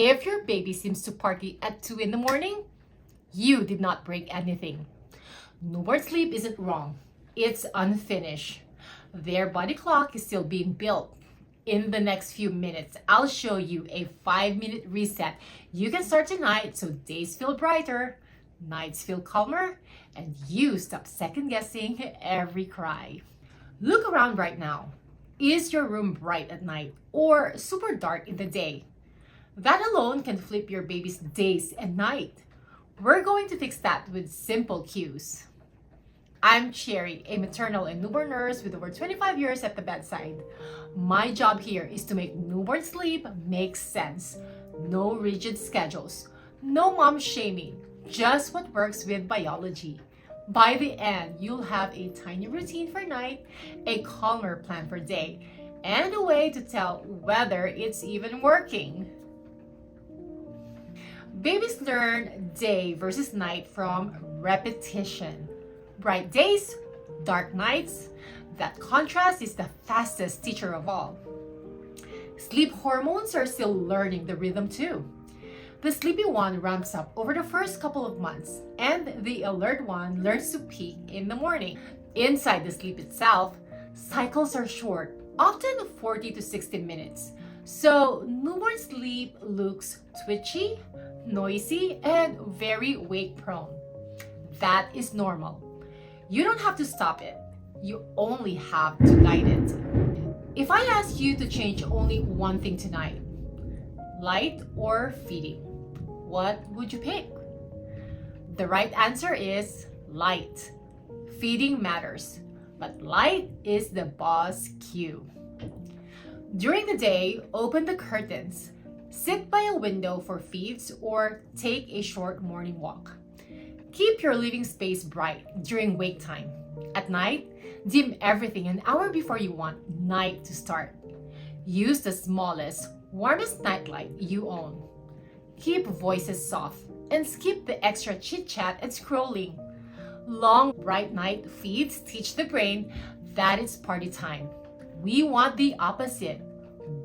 If your baby seems to party at 2 in the morning, you did not break anything. Newborn sleep isn't wrong. It's unfinished. Their body clock is still being built. In the next few minutes, I'll show you a 5-minute reset you can start tonight so days feel brighter, nights feel calmer, and you stop second guessing every cry. Look around right now. Is your room bright at night or super dark in the day? That alone can flip your baby's days and night. We're going to fix that with simple cues. I'm Cherry, a maternal and newborn nurse with over 25 years at the bedside. My job here is to make newborn sleep make sense. No rigid schedules, no mom shaming, just what works with biology. By the end, you'll have a tiny routine for night, a calmer plan for day, and a way to tell whether it's even working. Babies learn day versus night from repetition. Bright days, dark nights. That contrast is the fastest teacher of all. Sleep hormones are still learning the rhythm too. The sleepy one ramps up over the first couple of months, and the alert one learns to peak in the morning. Inside the sleep itself, cycles are short, often 40 to 60 minutes. So newborn sleep looks twitchy, noisy, and very wake prone. That is normal. You don't have to stop it. You only have to guide it. If I ask you to change only one thing tonight, light or feeding, what would you pick? The right answer is light. Feeding matters, but light is the boss cue. During the day, open the curtains, sit by a window for feeds, or take a short morning walk. Keep your living space bright during wake time. At night, dim everything an hour before you want night to start. Use the smallest, warmest nightlight you own. Keep voices soft and skip the extra chit-chat and scrolling. Long, bright night feeds teach the brain that it's party time. We want the opposite,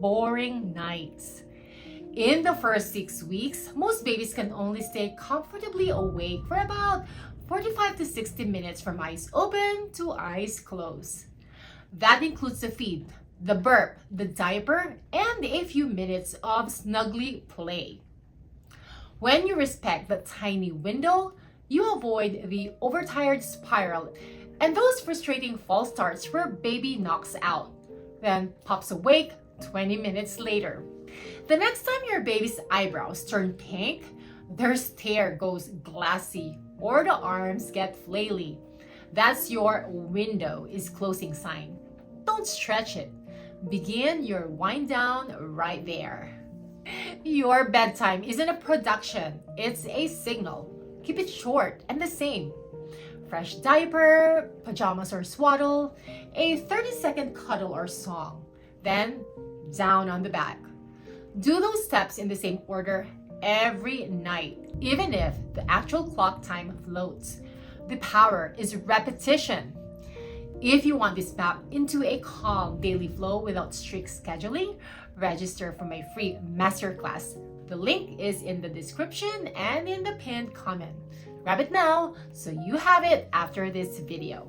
boring nights. In the first 6 weeks, most babies can only stay comfortably awake for about 45 to 60 minutes from eyes open to eyes closed. That includes the feed, the burp, the diaper, and a few minutes of snuggly play. When you respect the tiny window, you avoid the overtired spiral and those frustrating false starts where baby knocks out, then pops awake 20 minutes later. The next time your baby's eyebrows turn pink, their stare goes glassy, or the arms get flaily, that's your window is closing sign. Don't stretch it. Begin your wind down right there. Your bedtime isn't a production, it's a signal. Keep it short and the same. Fresh diaper, pajamas or swaddle, a 30-second cuddle or song, then down on the back. Do those steps in the same order every night, even if the actual clock time floats. The power is repetition. If you want this map into a calm daily flow without strict scheduling, register for my free masterclass. The link is in the description and in the pinned comment. Grab it now so you have it after this video.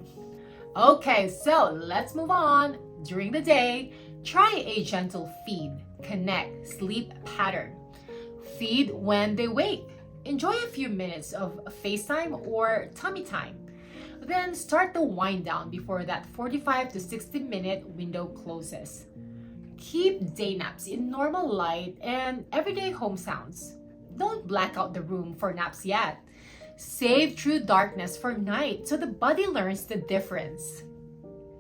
Okay, so let's move on. During the day, try a gentle feed, connect, sleep pattern. Feed when they wake. Enjoy a few minutes of FaceTime or tummy time. Then start the wind down before that 45 to 60 minute window closes. Keep day naps in normal light and everyday home sounds. Don't black out the room for naps yet. Save true darkness for night so the body learns the difference.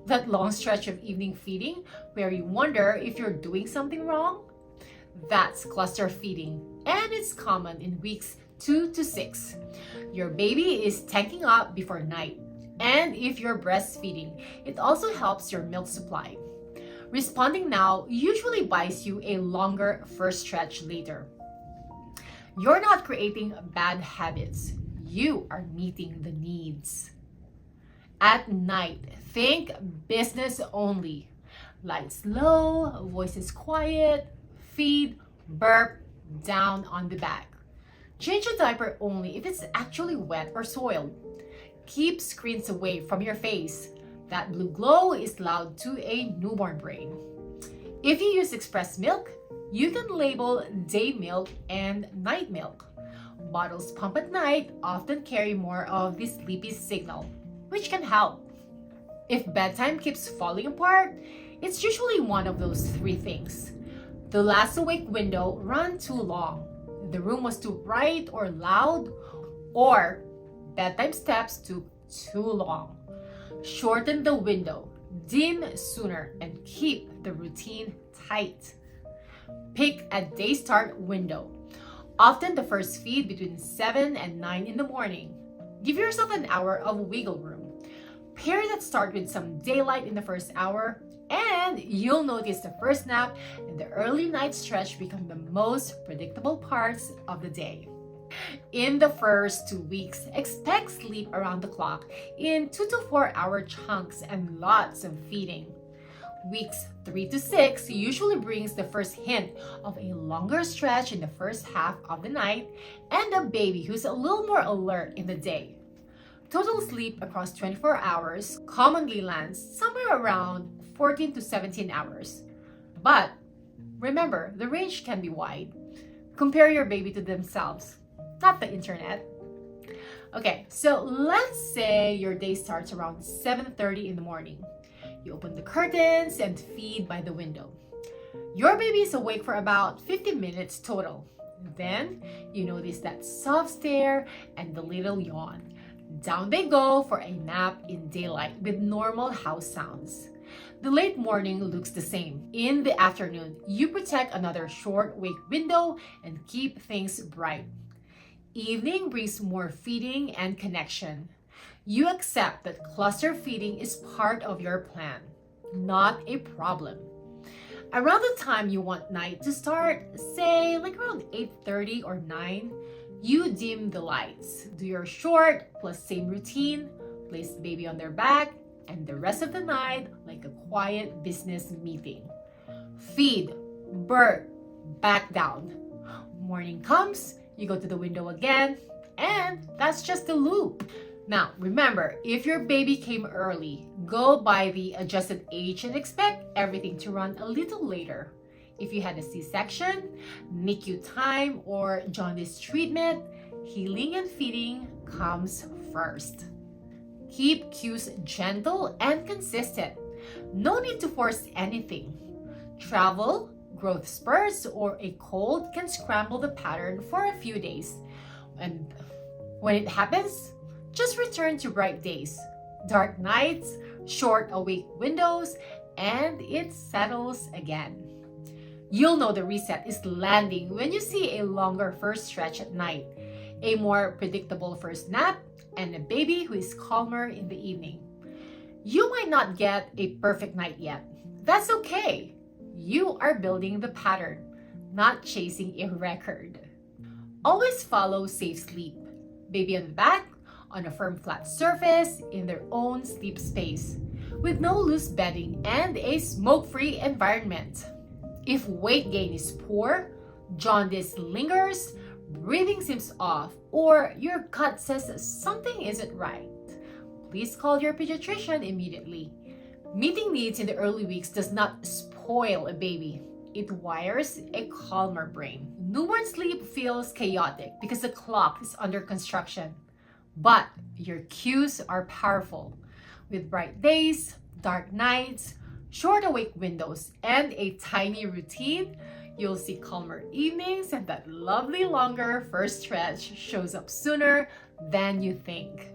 That long stretch of evening feeding where you wonder if you're doing something wrong? That's cluster feeding, and it's common in weeks 2 to 6. Your baby is tanking up before night, and if you're breastfeeding, it also helps your milk supply. Responding now usually buys you a longer first stretch later. You're not creating bad habits. You are meeting the needs. At night, think business only. Lights low, voices quiet, feed, burp, down on the back. Change a diaper only if it's actually wet or soiled. Keep screens away from your face. That blue glow is loud to a newborn brain. If you use express milk, you can label day milk and night milk. Bottles pumped at night often carry more of the sleepy signal, which can help. If bedtime keeps falling apart, it's usually one of those three things. The last awake window ran too long, the room was too bright or loud, or bedtime steps took too long. Shorten the window, dim sooner, and keep the routine tight. Pick a day start window, often the first feed between 7 and 9 in the morning. Give yourself an hour of wiggle room. Pair that start with some daylight in the first hour, and you'll notice the first nap and the early night stretch become the most predictable parts of the day. In the first 2 weeks, expect sleep around the clock in 2 to 4 hour chunks and lots of feeding. Weeks 3 to 6 usually brings the first hint of a longer stretch in the first half of the night and a baby who's a little more alert in the day. Total sleep across 24 hours commonly lands somewhere around 14 to 17 hours. But remember, the range can be wide. Compare your baby to themselves, not the internet. Okay, so let's say your day starts around 7:30 in the morning. You open the curtains and feed by the window. Your baby is awake for about 50 minutes total. Then you notice that soft stare and the little yawn. Down they go for a nap in daylight with normal house sounds. The late morning looks the same. In the afternoon, you protect another short wake window and keep things bright. Evening brings more feeding and connection. You accept that cluster feeding is part of your plan, not a problem. Around the time you want night to start, say like around 8:30 or 9, you dim the lights. Do your short plus same routine, place the baby on their back, and the rest of the night like a quiet business meeting. Feed, bird, back down. Morning comes, you go to the window again, and that's just the loop. Now, remember, if your baby came early, go by the adjusted age and expect everything to run a little later. If you had a C-section, NICU time, or jaundice treatment, healing and feeding comes first. Keep cues gentle and consistent. No need to force anything. Travel, growth spurts, or a cold can scramble the pattern for a few days. And when it happens, just return to bright days, dark nights, short awake windows, and it settles again. You'll know the reset is landing when you see a longer first stretch at night, a more predictable first nap, and a baby who is calmer in the evening. You might not get a perfect night yet. That's okay. You are building the pattern, not chasing a record. Always follow safe sleep. Baby on the back, on a firm flat surface, in their own sleep space, with no loose bedding and a smoke-free environment. If weight gain is poor, jaundice lingers, breathing seems off, or your gut says something isn't right, please call your pediatrician immediately. Meeting needs in the early weeks does not spoil a baby. It wires a calmer brain. Newborn sleep feels chaotic because the clock is under construction. But your cues are powerful. With bright days, dark nights, short awake windows, and a tiny routine, you'll see calmer evenings and that lovely longer first stretch shows up sooner than you think.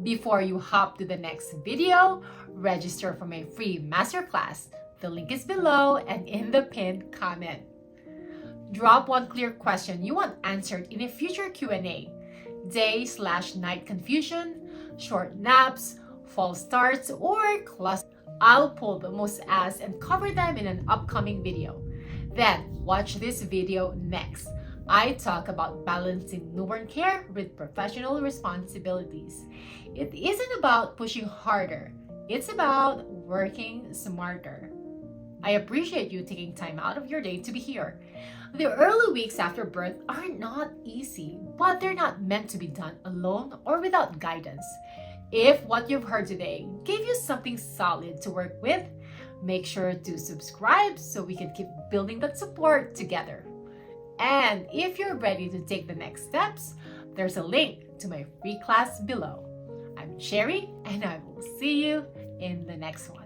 Before you hop to the next video, register for my free masterclass. The link is below and in the pinned comment. Drop one clear question you want answered in a future Q&A. Day/night confusion, short naps, false starts, or cluster. I'll pull the most asked and cover them in an upcoming video. Then watch this video next. I talk about balancing newborn care with professional responsibilities. It isn't about pushing harder. It's about working smarter. I appreciate you taking time out of your day to be here. The early weeks after birth are not easy, but they're not meant to be done alone or without guidance. If what you've heard today gave you something solid to work with, make sure to subscribe so we can keep building that support together. And if you're ready to take the next steps, there's a link to my free class below. I'm Cherry, and I will see you in the next one.